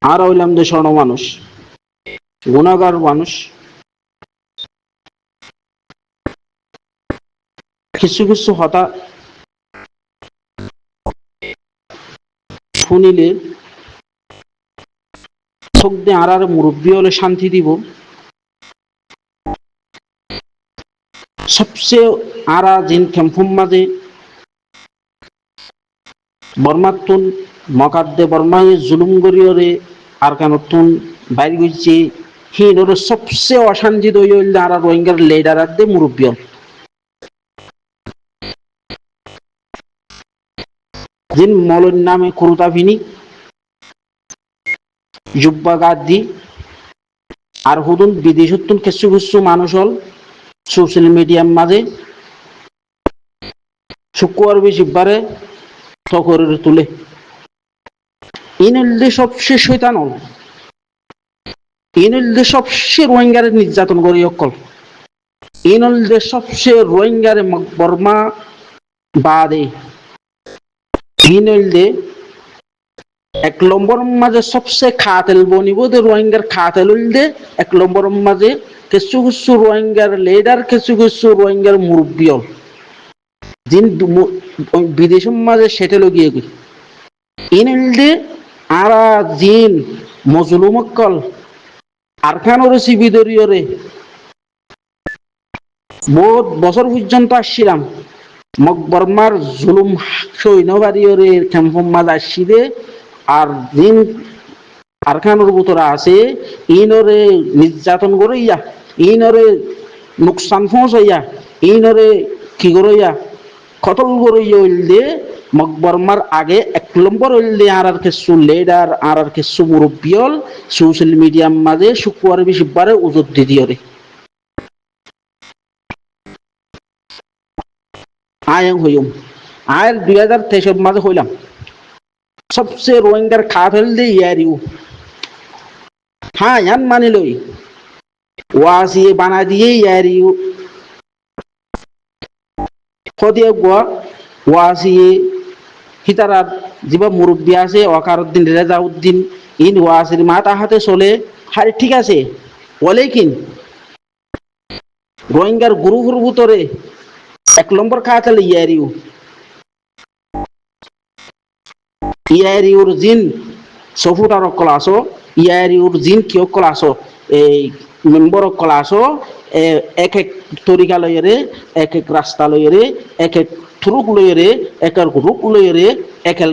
আমরা হইলাম যে স্বর্ণ মানুষ, গুণাগার মানুষ। কিছু কিছু হতা শুনিলে চোখ দিয়ে আর মুরব্বী হলে শান্তি দিব। সবচেয়ে আরা জিন ক্যাম্পম মাঝে বর্মাতুন মকাদ্দে বর্মায় জুলুম গরিয়রে আর কেন তুন বাইর গইছে হিনরে সবচেয়ে অশান্তি দই হইল আর রোহিঙ্গার লিডার দে মুরব্বী হল জিন মলন নামে কুরুতা ভিনি জুব্বা গাদ দি আর হুদুন বিদেশতুন কিছু কিছু মানুষ হল সোশ্যাল মিডিয়ার মাঝে শুক্রবার বেশিবারে তকরের তুলে ইনলদে সবচেয়ে শয়তান হল ইনলদে সবচেয়ে রোহিঙ্গারে নির্যাতন করি অকল ইনলদে সবচেয়ে রোহিঙ্গারে বর্মা বাদে ইনলদে এক নম্বর মাঝে সবচেয়ে খাতেল বনিব দে রোহিঙ্গার খাতেল দে এক নম্বর মাঝে কিছু কিছু রোহিঙ্গার লিডার কিছু কিছু রোহিঙ্গার মুরব্বী হল যিনি বিদেশের মাঝে সেটেল গিয়ে গই ইনলদে আরা জিন মজলুমকল আরখানোর সিবিদরিয়রে বহুত বছর পর্যন্ত আসছিলাম মক বর্মার জুলুম সৈন্যবাড়িয়রে ক্যাম্পম মাঝ আসছি দে আর জিন আরখানোর ভিতরে আছে ইনরে নির্যাতন করিয়া ইনরে নুকসান পৌঁছাইয়া ইনরে কি করিয়া কতল করিয়া হইল দে মকবরমার আগে এক নম্বর হইল দে আর কিছু লিডার আর কিছু মুরব্বী হল সোশ্যাল মিডিয়ার মাঝে শুক্রবার বেশিবারে উজত দি দিয়রে আয়ং হইম আয়ের 2023 মাঝে হইলাম সবচেয়ে রোহিঙ্গার খাত হইল দে ইয়ারিউ হ্যাঁ ইয়ান মানি লই ওয়াসিয়ে বানা দিয়ে ইয়ারিউ খদিয়ে গোয়া ওয়াসিয়ে হিতারাত যিবা মুরব্বী আছে ওয়াকারউদ্দিন রেজাউদ্দিন ইন ওয়াসির মাথা হাতে চলে হারে ঠিক আছে বলে কিন রোহিঙ্গার গ্রুপের ভিতরে এক নম্বর খাতাল ইয়ারিউর জিন সফুটার ক্লাসো ইয়ারিউর জিন কিয় ক্লাসো এই মেম্বর ক্লাসো এক এক তরিকা লইরে এক এক রাস্তা লইরে এক এক থ্রুক লইরে এক এক রূপ লইরে এক এক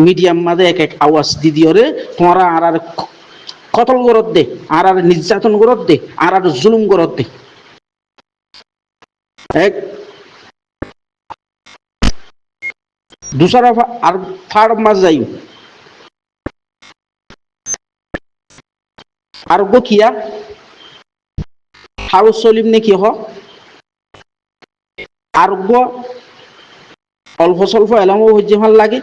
মিডিয়াম মাঝে এক এক আওয়াজ দি দিয়রে তোমরা আর কতল গরত দে আর নির্যাতন গরত দে আর জুলুম গরত দে এক दूसरा আর থার্ড মাস যাই আর গো কিয়া হাউস সলিম নে কি হ আর গো অল্প স্বল্প এলামও হচ্ছে ভাল লাগে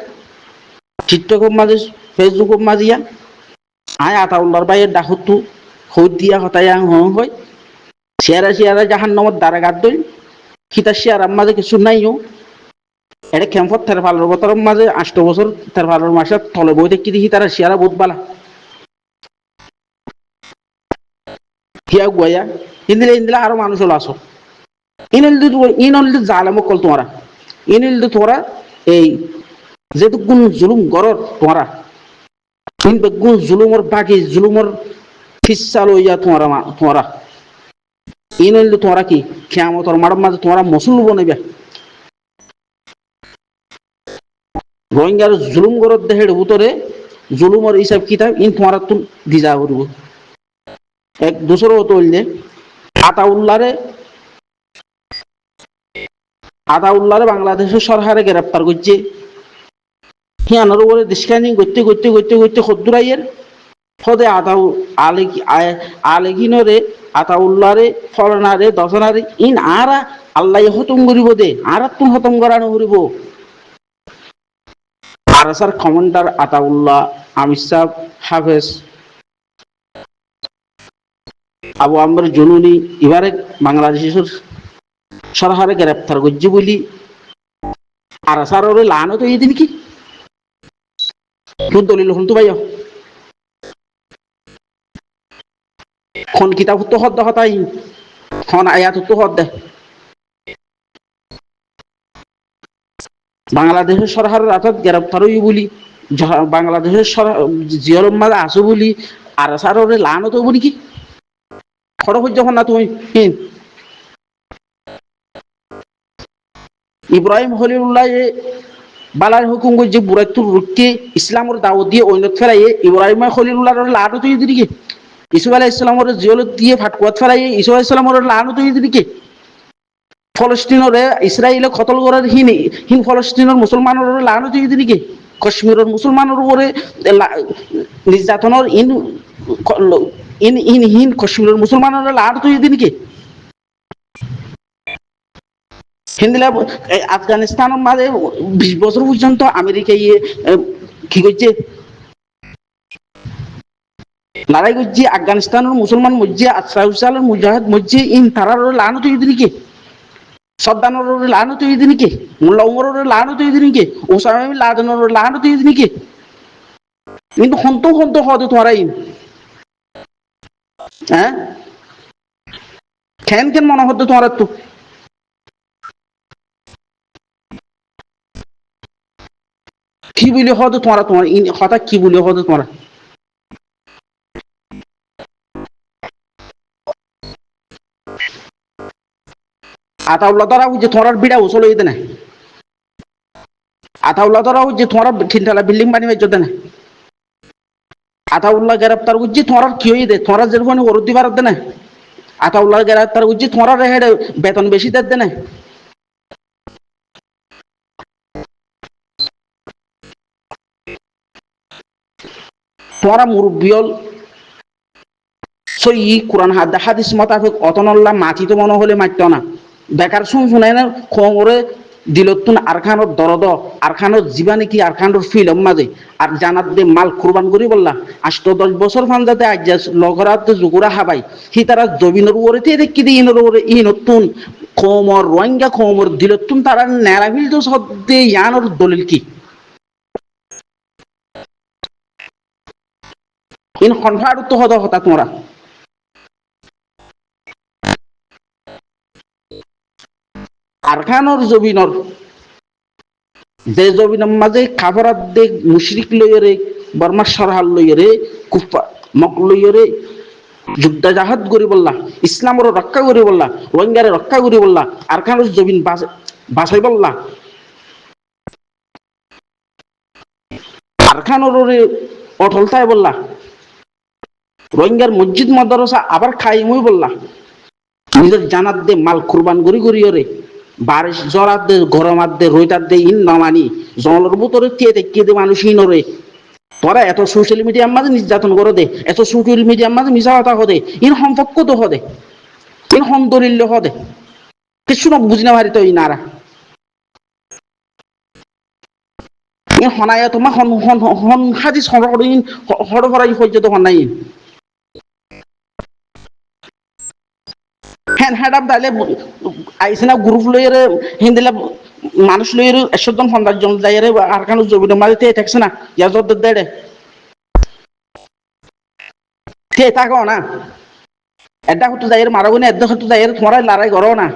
টিকটকের মাঝে ফেসবুকের মাঝিয়া আয় আতাউল্লার বাইয়ের ডাকতু হই দিয়া হতাই হয় শেয়ারা শেয়ারা জাহান নামত দ্বারা গাদ দই খিতা শেয়ারার মাঝে কিছু নাইও এটা ক্যাম্পত তের ভালোর বছরের মাঝে 8 বছর তের ভালোর মাসে তলে বই দেখি দেখি তারা শেয়ারা বহুত বালা কিয়া গুয়া ইন্দিলে ইন্দিলে আরো মানুষ হলো আসো ইনলদি জালেম কল তোমারা ইনলদি তোমরা এই যেহেতু গুণ জুলুম গরর তোমরা কিন্তু গুণ জুলুমর বাকি জুলুমর ফিসা লইয়া তোমরা ইনলদি তোমরা কি কিয়ামতর মাড়ের মাঝে তোমরা মসুল বনাইবা রোহিঙ্গার জুলুম গরত দেহের ভিতরে জুলুমর হিসাব কিতাব ইন তোমার তুন দিজা করব এক দুসর হতো হইলে আতাউল্লাহরে বাংলাদেশের সরকারে গ্রেপ্তার করছে হিয়ানোর উপরে ডিসকাউন্টিং করতে করতে করতে করতে খদ্দুরাইয়ের ফদে আলেগিনরে আতাউল্লাহরে ফলনারে দশনারে ইন আরা আল্লাহ হতম করিব দে আর তুন হতম করানো করিব আরসার কমান্ডার আতাউল্লাহ আমির সাহেব হাফেজ আবু আমর জুনুনি এবারে বাংলাদেশের সরকারে গ্রেপ্তার করছে বলি আরসার লানো তো এই দিন কি কোন দলিল হল তো ভাইয়া খন কিতাব তো হদ্দ হতাই খন আয়াত তো হদ্দে বাংলাদেশের সরকারের হাতত গ্রেপ্তার হই বলি বাংলাদেশের জিয়র মাঝে আছো বলি আর সারে লানত বলি কি খড় সহ্য না তুমি ইব্রাহিম খলিলুল্লাহ বালার হুকুম করছে বুড়াইতুর রুখকে ইসলামের দাওয়াত দিয়ে ঐনত ফেরাইয়ে ইব্রাহিম খলিলুল্লাহর লানত হয়ে দিকে ইসু আলাহ ইসলামের জিয়লত দিয়ে ফাটকুয়াত ফেরাইয়ে ইসু আলাহ ইসলামের লানত হয়ে দিকে ফলস্তিনরে ইসরায়েলে কতল করার হিন ফলস্তিনের মুসলমানের লানত হয়ে দিকে কাশ্মীরের মুসলমানের উপরে নির্যাতনের ইন ইন ইন হিন কাশ্মীরের মুসলমানের লানত হয়ে দিকে হিন্দিলা আফগানিস্তানের মাঝে 20 বছর পর্যন্ত আমেরিকা কি করছে লড়াই করছে আফগানিস্তানের মুসলমান মসজি আশরাফুল মুজাহিদ মসজি ইন তারার লানত হয়ে দিকে সদ্দানোর লানত হয়ে দিকে মোল্লা উমরের লানত হয়ে দিকে ওসামা বিন লাদেনের লানত হয়ে দিকে কিন্তু হন্ত হদ তোরা ইন হ্যাঁ কেন মনে হতো তোরা তো কি বলে হতো তোমরা তোমার হঠাৎ কি বলে হতো তোমরা আতাউল্লাহ দ্বারা যে তোমার বিড়া উচল হইতে না আতাউল্লাহ দ্বারা যে তোমার তিনতলা বিল্ডিং বানিয়ে যেতে না আতাউল্লাহ গ্রেপ্তার করছি তোমার কি হয়ে দে তোমার যেরকম ওর দিবার দে না আতাউল্লাহ গ্রেপ্তার করছি তোমার হেডে বেতন বেশি দে না তোমার মুরব্বিয়ল সই কোরআন হাদিস মোতাবেক অতনল্লা মাটি তো মনে হলে মারত না বেকার শুনে না খবরে দিলতুন আরখানোর দরদ আরখানোর জীবানে কি আরখানোর ফিলম মাঝে আর জানাত দে মাল কুরবান করি বললা 8-10 বছর ফান্দাতে আজ লগরাতে জুগুরা হাবাই হি তারা জমিনের উপরে দেখি দিয়ে ইনের উপরে ই নতুন খমর রোহিঙ্গা খমর দিলতুন তারা নেরাভিল তো সদ্দে ইয়ানোর দলিল কি ইন হনফাড় তো হদ হতা তোমরা আরখানোর জমিনর যে জমিনের মাঝে কাফরাত দে মুশরিক লইরে বর্মা সরহাল লইরে কুফা মক লইরে যুদ্ধ জাহাদ করি বললা ইসলামের রক্ষা করি বললা রোহিঙ্গারে রক্ষা করি বললা আরখানোর জমিন বাঁচাই বললা আরখানোর অটলতায় বললা রোহিঙ্গার মসজিদ মাদ্রাসা আবার খাইমই বললা নিজের জানাত দে মাল কুরবান করি করিয়রে বারিশ জরাত দে গরমাত দে রইতার দে ইন নামানি জলের ভিতরে কে দে মানুষ ইনরে তোরা এত সোশ্যাল মিডিয়ার মাঝে নির্যাতন করে দে এত সোশ্যাল মিডিয়ার মাঝে মিশা কথা হদে ইন সম্পর্ক তো হদে ইন হম দলিল হদে কিছু না বুঝি না পারি তো ই নারা ইন হনায়া তোমার হন হাদিস হড়ফড়াই পর্যন্ত হনাই হ্যাঁ হ্যাঁ তাহলে আইসে না গ্রুপ লইরে হিন্দিলা মানুষ লইরে 100-50 জন যাইরে আর কারণ জমিনের মাঝে থাকছে না ইয়া জোর দেড়ে তে থাকো না এটা হতো যাইরে মারাবো না এটা হতো যাইরে তোমার লড়াই করো না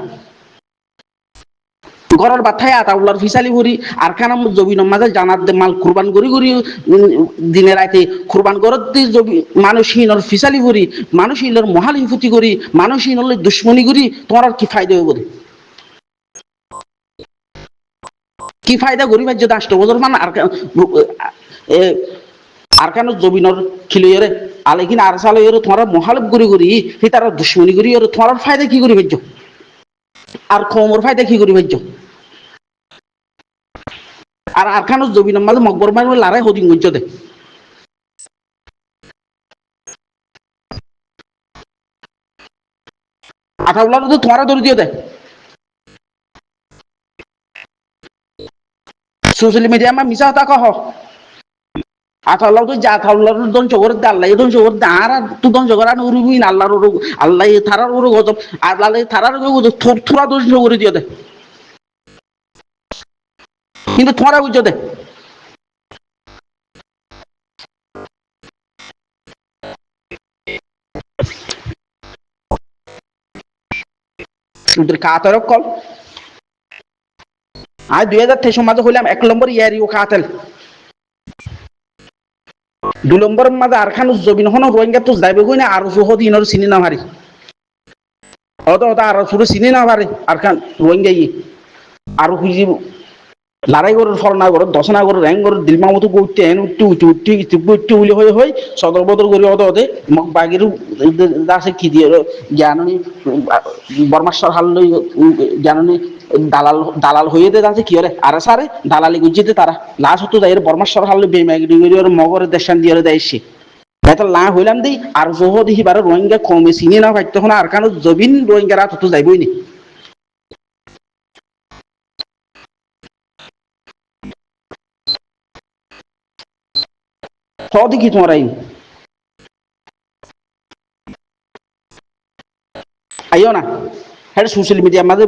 ঘরের বাথায় আতাউল্লার ফিসালি ভরি আর খান জমিনের মাঝে জানাত দে মাল কুরবান করি দিনে রাতে কুরবান করত দি মানুষহীনর ফিসালি ভরি মানুষহীনের মহালিফতি করি মানুষহীনর দুশ্মনী করি তোমার আর কি ফায়দা হইব কি ফায়দা করি ভাই যদি 8 বছর মান আর কেন জমিনের খিলইরে আলেকিন আর সালইরে তোমার মহালিফ করি হি তারা দুশ্মনী করি তোমার ফায়দা কি করি ভাই আর খমর ফায়দা কি করি ভাই আর আরখানোর জমিনের মাঝে মকবর মারি লড়াই হদিন গঞ্জ দে আঠাউল্লাহ তো তোমারা ধরে দিয়ে দেয় সোশ্যাল মিডিয়া মা মিশা হতা কহ আঠাউল্লাহ তো যা আঠাউল্লাহ ধ্বংস করে দে আল্লাহ ধ্বংস করে দে আর তো ধ্বংস করা উড়বি না আল্লাহর আল্লাহ থারার ওর গজব আল্লাহ থারার গজব থোড়া ধ্বংস করে দিয়ে দেয় কিন্তু তোমারা বুঝছো দে ওদের কাতরক কল আজ 2023 মাঝে হইলাম 1 নম্বর ইয়ারিও কাতেল 2 নম্বর মাঝে আরখান জবিন হন রোহিঙ্গা তো যাইবে কই না আর সহ দিনের চিনি না ভারি অত অত আর শুধু চিনি না ভারি আরখান রোহিঙ্গা আর খুঁজি লড়াই করে ফলনা করে দশনা করে র্যাং করে দিলমা মতো করতে এন উঠতে উঠতে উঠতে উঠতে উঠতে উলি হয়ে হয়ে সদর বদল করে অত অতে মোক বাগের আছে কি দিয়ে জ্ঞানী বর্মাশ্বর হাল লই জ্ঞানী দালাল দালাল হয়ে দে আছে কি রে আর সারে দালালি গুজিতে তারা লাস্ট হতো যাই বর্মাশ্বর হাল বেমাগি মগরে দেশান দিয়ে দেয়সে এটা লা হইলাম দেই আর জহ দেখি বারে রোহিঙ্গা কমে চিনি না ভাই তখন আর কারণ জবিন রোহিঙ্গা রাত হতো যাইবই নি দেখি তোমার আইও না হ্যাঁ সোশ্যাল মিডিয়া মাঝে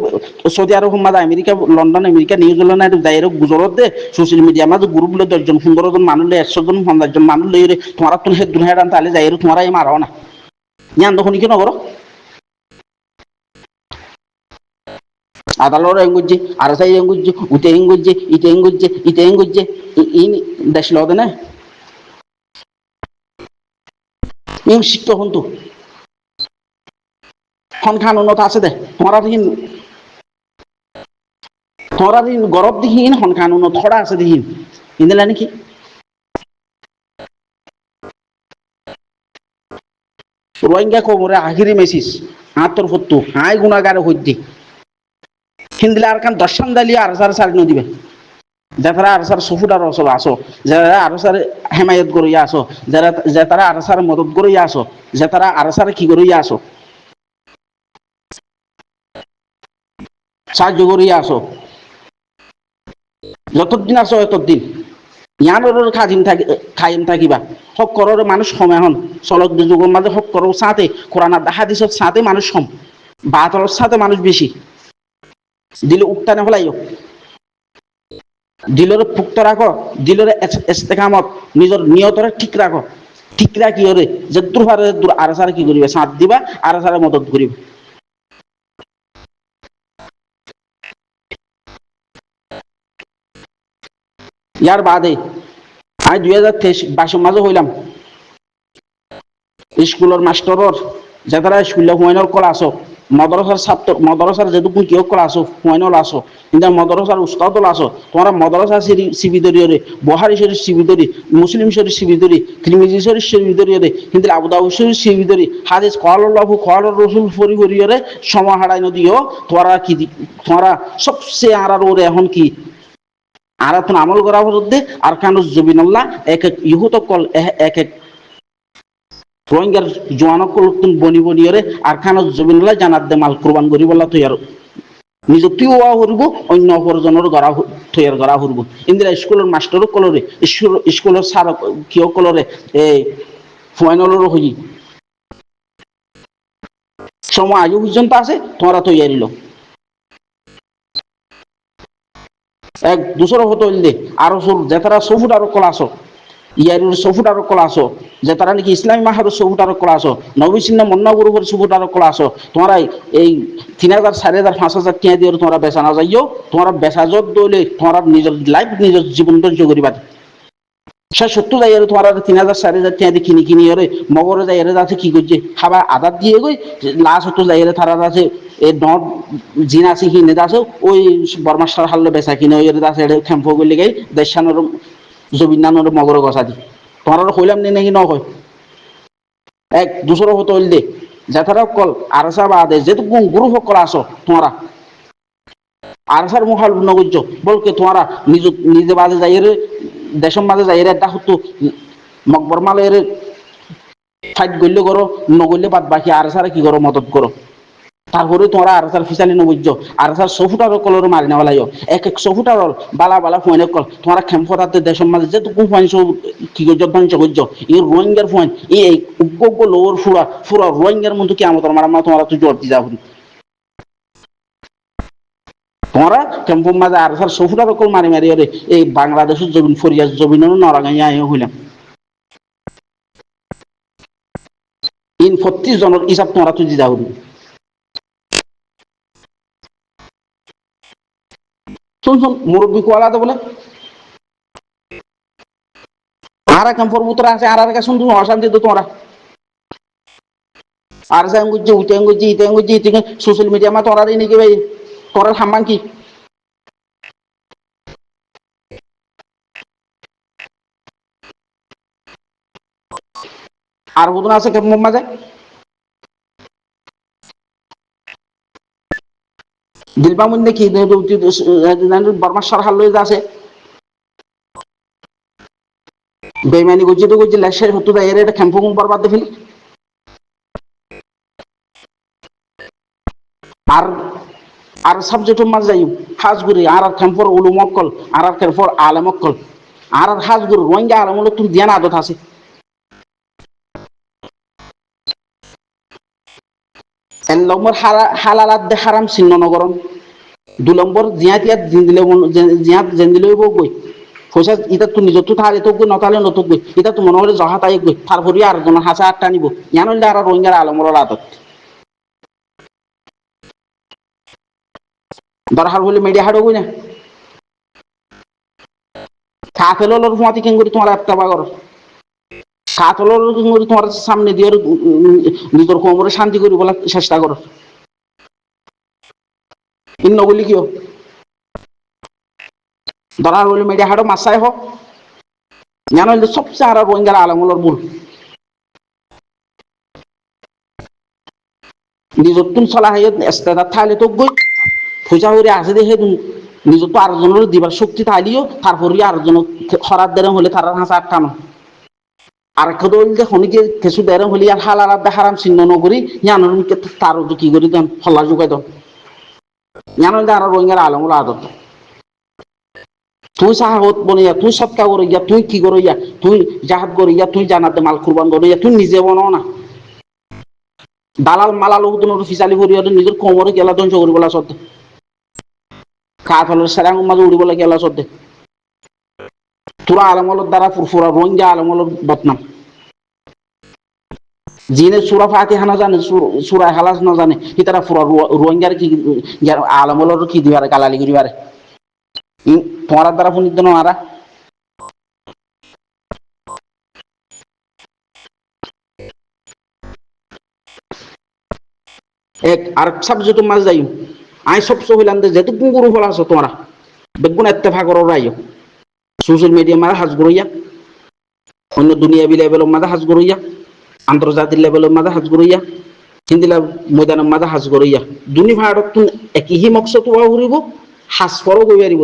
সৌদি আরব মাঝে আমেরিকা লন্ডন আমেরিকা নিউজিল্যান্ড যাই গুজরত দে সোশ্যাল মিডিয়া মাঝে গ্রুপ লো 10 জন 15 জন মানুষ 100 জন 50 জন মানুষ লই তোমার তুমি হে দুনিয়া ডান তাহলে যাই তোমার মারাও না ইয়ান তখন কি নগর আদালর এঙ্গুজি আর সাই এঙ্গুজি উতে এঙ্গুজি ইতে এঙ্গুজি ইতে এঙ্গুজি ইন দেশ লদে না ইং শিক্ত হন্তু খন খান উন্নত আছে দে তোরা দিন গরব দিহীন হন খান উন্নত থড়া আছে দিহীন ইন্দিলা নাকি রোহিঙ্গা কোমরে আখিরি মেসিস আতর ফত্তু হাই গুণাগারে হইদি হিন্দিলা আর কান দর্শন দালিয়া আর সার সার নদিবে যারা আর সার সুফুটার আসল আসো যারা আর সার হেমায়ত করিয়া আসো যারা যে তারা আর সার মদত করিয়া আসো যে তারা আর সার কি করিয়া আসো সাহায্য করিয়া আসো যতদিন আসো এতদিন ইয়ানোর খাইম থাকিবা হক করর মানুষ সময় হন চলক যুগের মাঝে হক করো সাথে কোরআন হাদিসের সাথে মানুষ কম বাতলের সাথে মানুষ বেশি দিলে উক্তানে হলাইও দিলের পুক্ত রাখো দিলের ইস্তেকামত নিজের নিয়তরে ঠিক রাখো ঠিক রাখি ওরে যে দূর হারে দূর আর সারে কি করিবে সাথ দিবা আর সারে মদত করিবে ইয়ার বাদে আমি 2023 মাঝে হইলাম স্কুলের মাস্টরর যারা স্কুলে হুয়াইনর কল আসো মদরসার ছাত্র মদরসার যেটুকু কিয় কল আসো হুয়াইনল আসো কিন্তু মদরসার উস্তাদল আসো তোমরা মদরসা সিবিদরিয়রে বহারি শরীফ সিবিদরি মুসলিম শরীফ সিবিদরি তিরমিজি শরীফ সিবিদরিয়রে কিন্তু আবু দাউদ শরীফ সিবিদরি হাদিস কওয়ালাল্লাহু কওয়ালার রাসূল ফরিহরিয়রে সমাহারাই নদিও তোমরা কি তোমরা সবচেয়ে আরার ওরে এখন কি আর এখন আমল করা হতে আর কানু জবিনাল্লাহ এক এক ইহুত কল এক এক রোহিঙ্গার জোয়ানক কলতুন বনি বনিয়রে আর খানত জবিনাল্লাহ জানাত দে মাল কুরবান করি বলা তৈয়ার নিজতিও ওয়া হরব অন্য অপরজনের গড়া তৈয়ার করা হরব ইন্দিরা স্কুলের মাস্টারও কলরে স্কুলের স্যার কিয় কলরে এই ফাইনালরও হই সময় আয়ু পর্যন্ত আছে তোমরা তৈয়ারিল এক দুসরো হতো দে আরো যেতারা সফুট আরো ক্লাস ইয়ারুর সফুট আরো ক্লাস যেতারা নাকি ইসলামী মাহার সফুট আরো ক্লাস নবীচিহ্ন মন্না গুরুর সফুট আরো ক্লাস তোমরা এই 3000 4000 5000 টিয়া দিয়ে তোমরা বেচা না যাইও তোমরা বেচা যত দইলে তোমরা নিজের লাইফ নিজের জীবন ধৈর্য করিবা সে সত্য যাই তোমার 3000 4000 টিয়া দিয়ে কিনি কিনি এরে মগরে যাই এরে আছে কি করছে খাবার আদার দিয়ে গই লাস্ট হতো যাই এরে তারা আছে এই নট জিন আছে কিনে আছে ওই বর্মাস্টার হাল্লো বেচা কিনে ওই আছে খেম্পো করলে গাই দেশানোর জবিনানোর মগর গছা দি তোমার হইলাম নে নাকি নয় এক দুসরো হতো হইল দে যাতারা কল আরসা বাদে যেহেতু গুরু সকল আসো তোমরা আরসার মুখাল নগর্য বলকে তোমরা নিজে বাজে যাই রে দেশের মাঝে যাই রে একটা হতো মকবর মালের ফাইট গইলে করো নগইলে বাদ বাকি আরসারে কি করো মদত করো তারপরে তোমরা আরসার ফিসালি নবুঝ আরসার সফুটার কলর মারি না বলাই এক এক সফুটার বালা বালা ফোনে কল তোমরা খেমফতাতে দেশের মাঝে যেটুকু ফোন সব কি করছো ধ্বংস করছো এই রোহিঙ্গার ফোন এই উগ্গ লোর ফুরা ফুরা রোহিঙ্গার মতো কি আমাদের মারা তোমরা তো জোর দি যাও তোমরা ক্যাম্পের মাঝে আরসার সফুটার কল মারি মারি রে এই বাংলাদেশের জমিন ফরিয়াজ জমিন নরাগাঁয়া হইলাম ইন 35 জনের হিসাব তোমরা তো দি যাও শুন শুন মুরব্বী কোয়ালা তো বলে আর ক্যাম্পর ভিতরে আছে আর কাছে শুন তুমি অশান্তি তো তোমরা আর যাই গুজি উইতে গুজি ইতে গুজি ইতে সোশ্যাল মিডিয়া মা তোরা রে নাকি ভাই তোরা হাম্মান কি আর বুদন আছে কে মাঝে দিলবা মুন্নে কি বর্মা সরহার লই আছে বেমানি গুজি তো গুজি লেশে হতো দা এর এটা ক্যাম্প বরবাদ দে ফেলি আর আর সাবজেক্ট মাঝ যাই হাজগুড়ি আর ক্যাম্পর উলু মক্কল আর ক্যাম্পর আলে মক্কল আর হাজগুড়ি রোহিঙ্গা আলমগুলো তুমি ধ্যান আদত আছে এক নম্বর হালালাত দে হারাম চিহ্ন নগরম 2 নম্বর জিয়া তিয়া জিন দিলে জিয়া জেন দিলে গই পয়সা এটা তো নিজত থালে তো গই নতালে নত গই এটা তো মনে হলে জহা তাই গই তারপরে আর জন হাসা আটটা নিব ইয়ান হইলে আর রোহিঙ্গার আলমর আদত দরকার হলে মিডিয়া হাড়ো গই না কাফেলর ফুয়াতি কেন করি তোমার একটা বাগর কাতলর কেন করি তোমার সামনে দিয়ে নিজের কোমরে শান্তি করি বলা চেষ্টা করো ইন নগলি কিও দরকার হলে মিডিয়া হাড়ো মাসাই হোক ইয়ান হইলে সবচেয়ে আর রোহিঙ্গার আলমর ভুল নিজত তুন চলা হাই এস্তেদা থাইলে তো গই পয়সা হইরে আছে দেখে নিজত তো আরেকজনের দিবার শক্তি থাইলিও তারপরে আরেকজন খরার দেরে হলে তার হাসা আটকানো আর কদল যে হনিকে কিছু দেরে হলি আর হালালা হারাম চিহ্ন নগরি ইয়ানোর তার কি করি দেন ফল্লা জুগাই দেন ইয়ানোর আর রোহিঙ্গার আলমুল আদত তুই সাহাবত বনিয়া তুই সৎকা করিয়া তুই কি করিয়া তুই জাহাদ করিয়া তুই জানাতে মাল কুরবান করিয়া তুই নিজে বনাও না দালাল মালাল উদনের ফিসালি করিয়া নিজের কোমরে গেলা ধ্বংস করি বলা সত্য কাঠ হলের সেরাং মাঝে উড়ি বলে গেলা সত্য তোরা আলমলের দ্বারা ফুরফুরা রোহিঙ্গা আলমলের বদনাম জিনে সুরা ফাতিহা না জানে সুরা হালাস না জানে কি তারা ফুরা রোহিঙ্গার কি আলমলের কি দিবারে গালালি করিবারে তোমার দ্বারা পুনিত নারা এক আর সাবজেক্ট মাঝ যাই আই সব হইলাম যেহেতু গুরু ফল আছো তোমরা বেগুন এত্তেফা করো রাইও সোশ্যাল মিডিয়া মারা হাজ গড়ইয়া অন্য দুনিয়া লেভেলের মাঝে হাজ গড়ইয়া আন্তর্জাতিক লেভেলের মাঝে হাজ গড়ইয়া হিন্দিলা ময়দানের মাঝে হাজ গড়ইয়া দুনি ভারত একই মকসদ হওয়া ঘুরিব হাজ পরও গই পারিব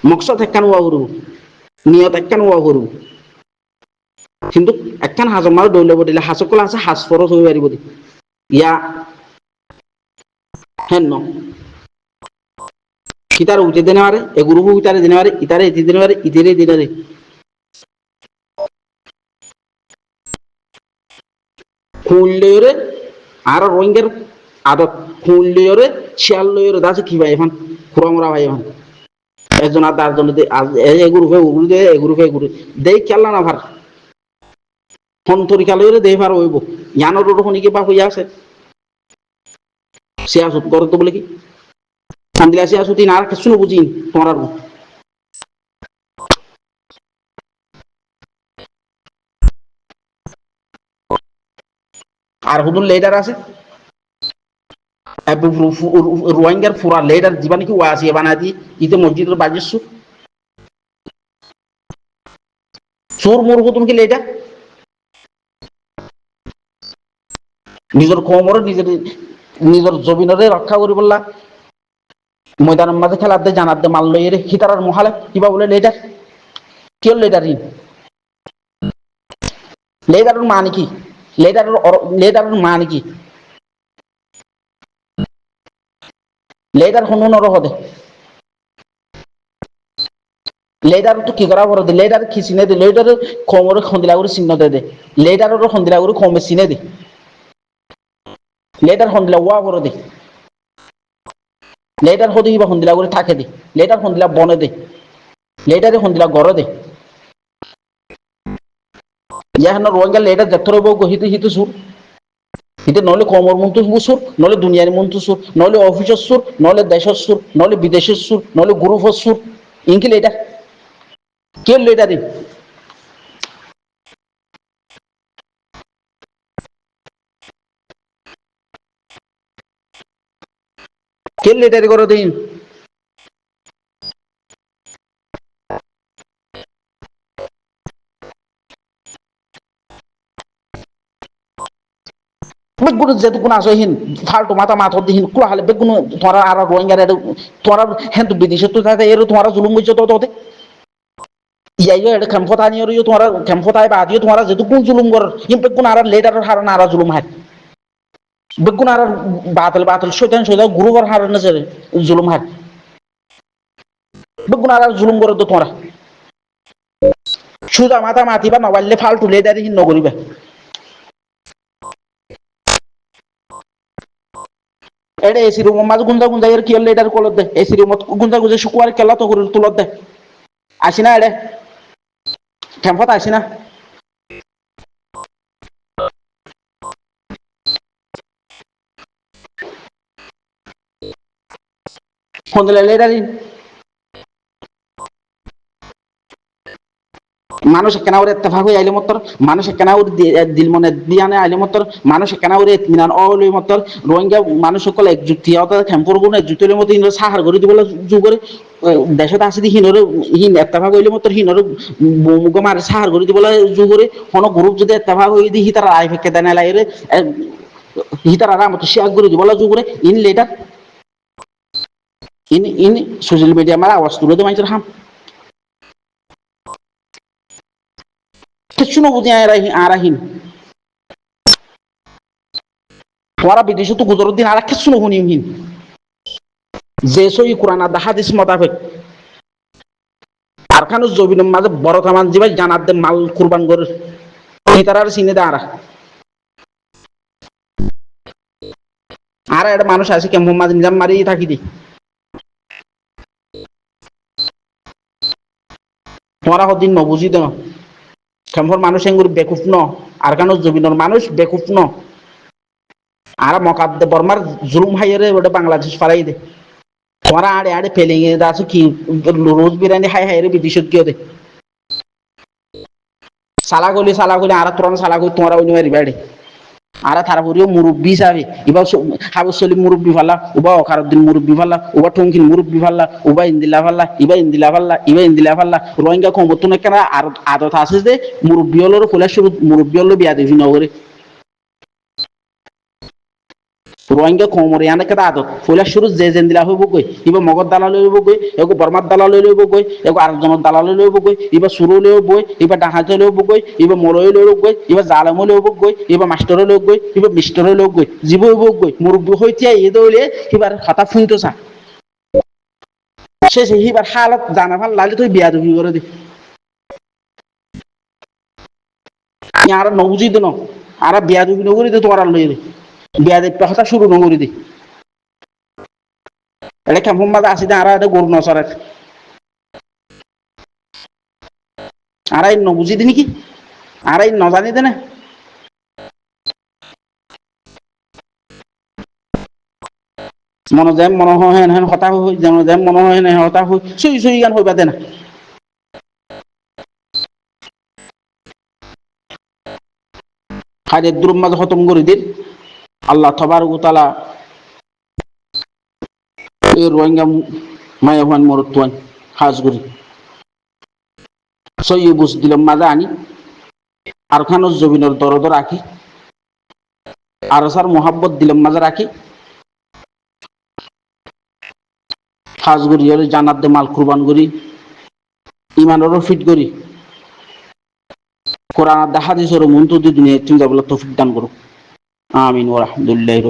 মকসদ একখান হওয়া ঘুরিব নিয়ত একখান হওয়া ঘুরিব কিন্তু একখান হাজর মারে দৌলব দিলে হাসকল আছে হাজ পরও হয়ে পারিব ইয়া হেন কিতার উঠে দিনে পারে এগুরু ইতারে দিনে পারে ইতারে এটি দিনে পারে ইতিরে দিনে খুললে আর রোহিঙ্গার আদত খুললে শিয়াল লইরে দাসে কি ভাই এখন খুরমরা ভাই এখন একজন আর দার জন্য এগুরু দে এগুরু দেই খেলা না ভার ফোন তরিকা লইরে দেই ভার হইব ইয়ানোর রোহনিকে বা হইয়া আছে সিয়াসত করে তো বলে কি সান্দিলা সিয়াসতি না আর কিছু বুঝি তোমার আর হুদুর লেডার আছে রোহিঙ্গার ফুরা লেডার জীবা নাকি ওয়াসি বানা দি ইতে মসজিদের বাজির সুর মোর হুতুন কি লেডার নিজের কোমরে নিজের জমিনরে রক্ষা করি বললা ময়দানের মাঝে খেলার দে জানার দে মাল লইরে হিতারার মহালে কিবা বলে লেডার কেউ লেডার লেডারের মানে কি লেডারের মানে কি লেডার হনুন রহদে লেডার তো কি করা বড় দে লেডার কি চিনে দে লেডার কোমরে খন্দিলা করে চিহ্ন দে লেডারের খন্দিলা করে কমে চিনে দে লেডার খন্দিলা ওয়া বড় দে লেডার হদি বা খন্দিলা করে থাকে দে লেডার খন্দিলা বনে দে লেডারে খন্দিলা গড় দে ইয়া হেন রোহিঙ্গা লেডার যত্র বউ হিতু হিতু সুর এটা নলে কমর মন্ত্র সুর, নলে দুনিয়ার মন্ত্র সুর, নলে অফিসের সুর, নলে দেশের সুর, নলে বিদেশের সুর, নলে গ্রুপের সুর, ইনকি এটা কে এটা দিন কে লেটারি করে দিন বেগুন যেটুকুন আছে হিন ফাল্টু মাথা মাথর দিহিন কুলা হলে বেগুন তোরা আর রোহিঙ্গার তোরা হেন বিদেশে তো থাকে এর তোরা জুলুম করছে তো তোতে ইয়াইও এটা খেমফতা নিয়ে তোরা খেমফতায় বাদিও তোরা যেটুকুন জুলুম কর ইন বেগুন আর লেটার হারান আর জুলুম হয় বেগুন আর বাতল বাতল শৈতান শৈতান গুরুবার হারান জুলুম হয় বেগুন আর জুলুম করে তো তোরা সুদা মাথা মাতিবা নবাইলে ফাল্টু লেটারি হিন নগরিবা এটা এসি রুম মাঝে গুঞ্জা গুঞ্জা এর কি লেটার কলত দে এসি রুম গুঞ্জা গুঞ্জা শুকুয়ার কেলা তো করে তুলত দে আসি না এড়ে খেমফত আসি না ফোনলে লেটারি মানুষ কেনা ওরে ইত্তেফাক হয়ে আইলে মতর মানুষ কেনা ওর দিল মনে দিয়ানে আইলে মতর মানুষ কেনা ওরে ইতমিনান অলে মতর রোহিঙ্গা মানুষ সকল একযুক্তি হতে খেমপুর গুণ একযুক্তের মতো হিনর সাহার করে দিবলে যুগরে দেশত আছে হিনরে হিন ইত্তেফাক হইলে মতর হিনরে মুগ মার সাহার করে দিবলে যুগরে কোন গ্রুপ যদি ইত্তেফাক হই দি হিতার আই ফেকে দেনা লাইরে হিতার আর মত শেয়ার করে দিবলে যুগরে in letter in in social media মারা আওয়াজ তুলে দে মানুষের হাম কিছু না বুঝি আরাহিন তোরা বিদেশে তো গুজরের দিন আর কিছু না শুনিমহীন যে সই কোরআন আর হাদিস মোতাবেক আর খানো জবিনের মাঝে বড় কামান জিবাই জানার দে মাল কুরবান করে তারা চিনে দে আর একটা মানুষ আছে কেমন মাঝে নিজাম মারি থাকি দি তোরা হদিন নবুঝি দেন কেমন মানুষ এঙ্গুর বেকুফ ন আর খানো জবিনের মানুষ বেকুফ ন আর মকাদ্দে বর্মার জুলুম হাইরে ওটা বাংলাদেশ ফারাই দে তোরা আড়ে আড়ে ফেলিং আছে কি রোজ বিরিয়ানি হাই হাইরে বিদেশত গিয়ে দে সালা গলি আর তোরা সালা গলি তোরা ওই মারি বাড়ি আর তারা পরিও মুরব্বী হিসাবে এবার হাবুসলি মুরব্বী ফাল্লা উবা অকারুদ্দিন মুরব্বী ফাল্লা উবা টঙ্কিন মুরব্বী ফাল্লা উবা ইন্দিলা ফাল্লা ইবা ইন্দিলা ফাল্লা রোহিঙ্গা কমবর্তন কেন আর আদত আছে যে মুরব্বী হলোর ফুলা শুরু মুরব্বী হলো বিয়া দেবি নগরে রোহিঙ্গা কোমরে আনে কেটা আদত ফুলা শুরু যে দিলা হইব গই ইবা মগর দালাল হইব গই এগো বর্মার দালাল হইব গই এগো আরেকজনের দালাল হইব গই ইবা সুরো লইব গই ইবা ডাহাতে লইব গই ইবা মরই লইব গই ইবা জালাম লইব গই ইবা মাস্টার লইব গই ইবা মিস্টার লইব গই জীব হইব গই মুরব্বি হইতিয়া এ দইলে এবার হতা ফুইতো সা শেষে এবার হালত জানা ভাল লাগলে তুই বিয়া দুবি করে দি আর নবুঝি দিন আর বিয়া দুবি নগরি দে তোমার লই বিয়া দেখতে হতা শুরু নগরি দি এটা কেমন মাঝে আসি দে আর এটা গরু নসরে আর এই নবুঝি দি নাকি আর এই নজানি দে না মনে যায় মনে হয় হেন হতা হই যেন যায় মনে হয় হেন হতা হই সুই সুই গান হইবা দে না খাদের দুরুম মাঝে খতম করে দিন আল্লাহ তবারক তাআলা এই রোহিঙ্গা মায়াভান মরতুয়ান হাজগুড়ি সই বুঝ দিলাম মাঝে আনি আর খানো জবিনের দরদ রাখি আর সার মোহাব্বত দিলাম মাঝে রাখি হাজগুড়ি হলে জানাত দে মাল কুরবান করি ইমানেরও ফিট করি কোরআন হাদিসের মন্ত্র দিয়ে দুনিয়া চিন্তা বলে তৌফিক দান করো আমিন ওয়া রাহমাতুল্লাহি।